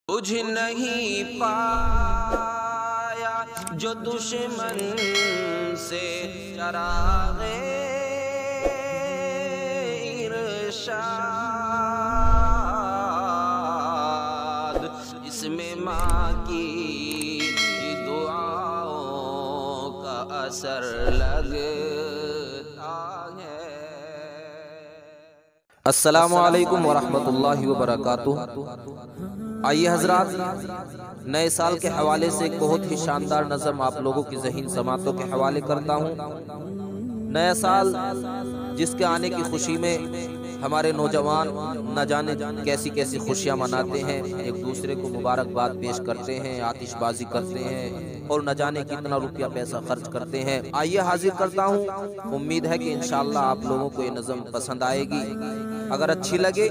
بجھ نہیں پایا جو دشمن سے چراغ ارشاد، اس میں ماں کی دعاؤں کا اثر لگتا ہے۔ السلام علیکم ورحمۃ اللہ وبرکاتہ۔ آئیے حضرات، نئے سال کے حوالے سے ایک بہت ہی شاندار نظم آپ لوگوں کی ذہین سماعتوں کے حوالے کرتا ہوں۔ نیا سال جس کے آنے کی خوشی میں ہمارے نوجوان نہ جانے کیسی کیسی خوشیاں مناتے ہیں، ایک دوسرے کو مبارکباد پیش کرتے ہیں، آتش بازی کرتے ہیں اور نہ جانے کتنا روپیہ پیسہ خرچ کرتے ہیں۔ آئیے حاضر کرتا ہوں، امید ہے کہ انشاءاللہ آپ لوگوں کو یہ نظم پسند آئے گی۔ اگر اچھی لگے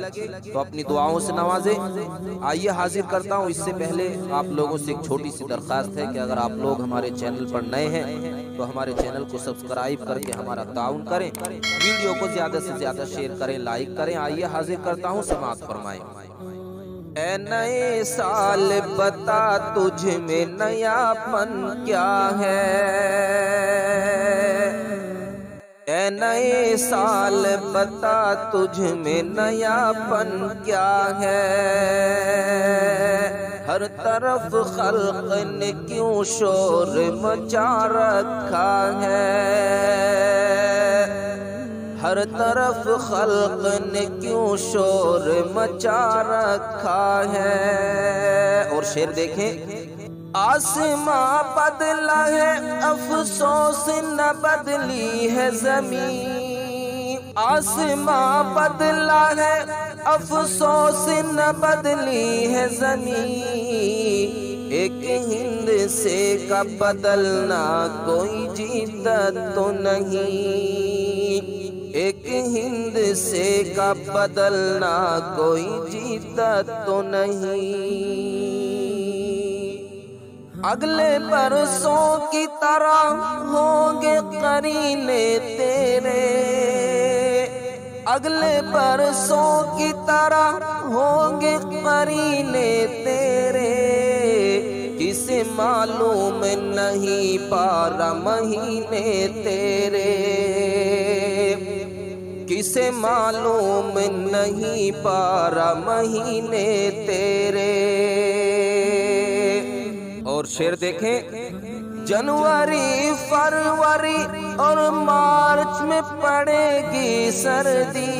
تو اپنی دعاؤں سے نوازیں۔ آئیے حاضر کرتا ہوں، اس سے پہلے آپ لوگوں سے ایک چھوٹی سی درخواست ہے کہ اگر آپ لوگ ہمارے چینل پر نئے ہیں تو ہمارے چینل کو سبسکرائب کر کے ہمارا تعاون کریں، ویڈیو کو زیادہ سے زیادہ شیئر کریں، لائک کریں۔ آئیے حاضر کرتا ہوں، سماعت فرمائیں۔ اے نئے سال بتا تجھ میں نیا پن کیا ہے، اے نئے سال بتا تجھ میں نیا پن کیا ہے، ہر طرف خلق نے کیوں شور مچا رکھا ہے، ہر طرف خلق نے کیوں شور مچا رکھا ہے۔ اور شعر دیکھیں، آسماں بدلا ہے افسوس نہ بدلی ہے زمین، آسماں بدلا ہے افسوس نہ بدلی ہے زمین، ایک ہند سے کا بدلنا کوئی جیتا تو نہیں، ایک ہند سے کا بدلنا کوئی جیتا تو نہیں، اگلے برسوں کی طرح ہوں گے قرینے تیرے، اگلے برسوں کی طرح ہوں گے قرینے تیرے، کسے معلوم نہیں 12 مہینے تیرے، کسے معلوم نہیں 12 مہینے تیرے۔ اور شعر دیکھیں، جنوری فروری اور مارچ میں پڑے گی سردی،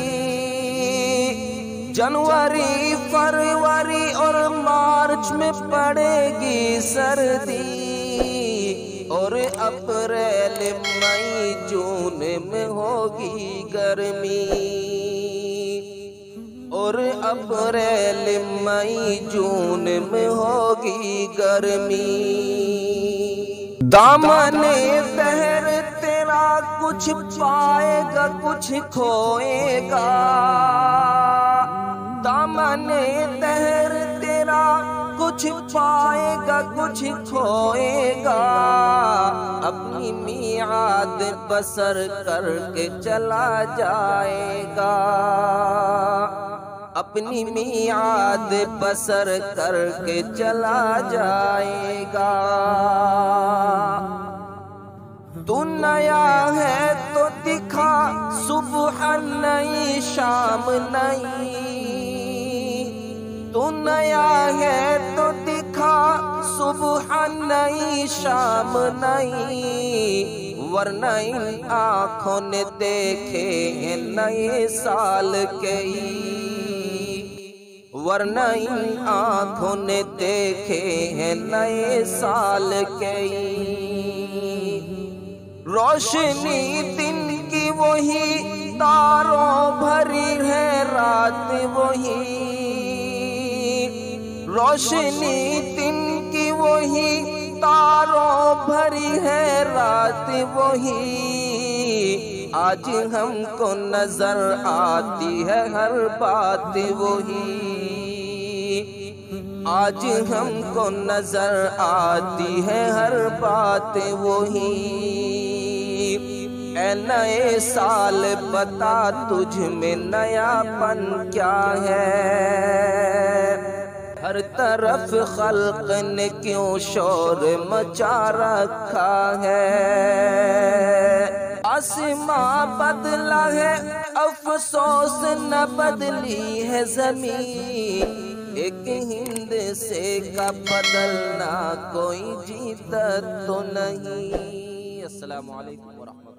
جنوری فروری اور مارچ میں پڑے گی سردی، اور اپریل مئی جون میں ہوگی گرمی، اور اپریل مئی جون میں ہوگی گرمی، دامن دہر تیرا کچھ پائے گا کچھ کھوئے گا، دامن دہر تیرا کچھ پائے گا کچھ کھوئے گا، اپنی میعاد بسر کر کے چلا جائے گا، اپنی میعاد بسر کر کے چلا جائے گا، تو نیا ہے تو دکھا صبح نئی شام نئی، تو نیا ہے تو دکھا صبح نئی شام نئی، ورنہ ان آنکھوں نے دیکھے ہیں نئے سال کئی، ورنہ ان آنکھوں نے دیکھے ہیں نئے سال کئی، روشنی دن کی وہی تاروں بھری ہے رات وہی، روشنی دن کی وہی تاروں بھری ہے رات وہی، آج ہم کو نظر آتی ہے ہر بات وہی، آج ہم کو نظر آتی ہے ہر بات وہی، اے نئے سال بتا تجھ میں نیا پن کیا ہے، ہر طرف خلق نے کیوں شور مچا رکھا ہے؟ آسماں بدلا ہے افسوس نہ بدلی ہے زمین، ایک ہند سے کا بدلنا کوئی جیتا تو نہیں۔ السلام علیکم ورحمۃ اللہ۔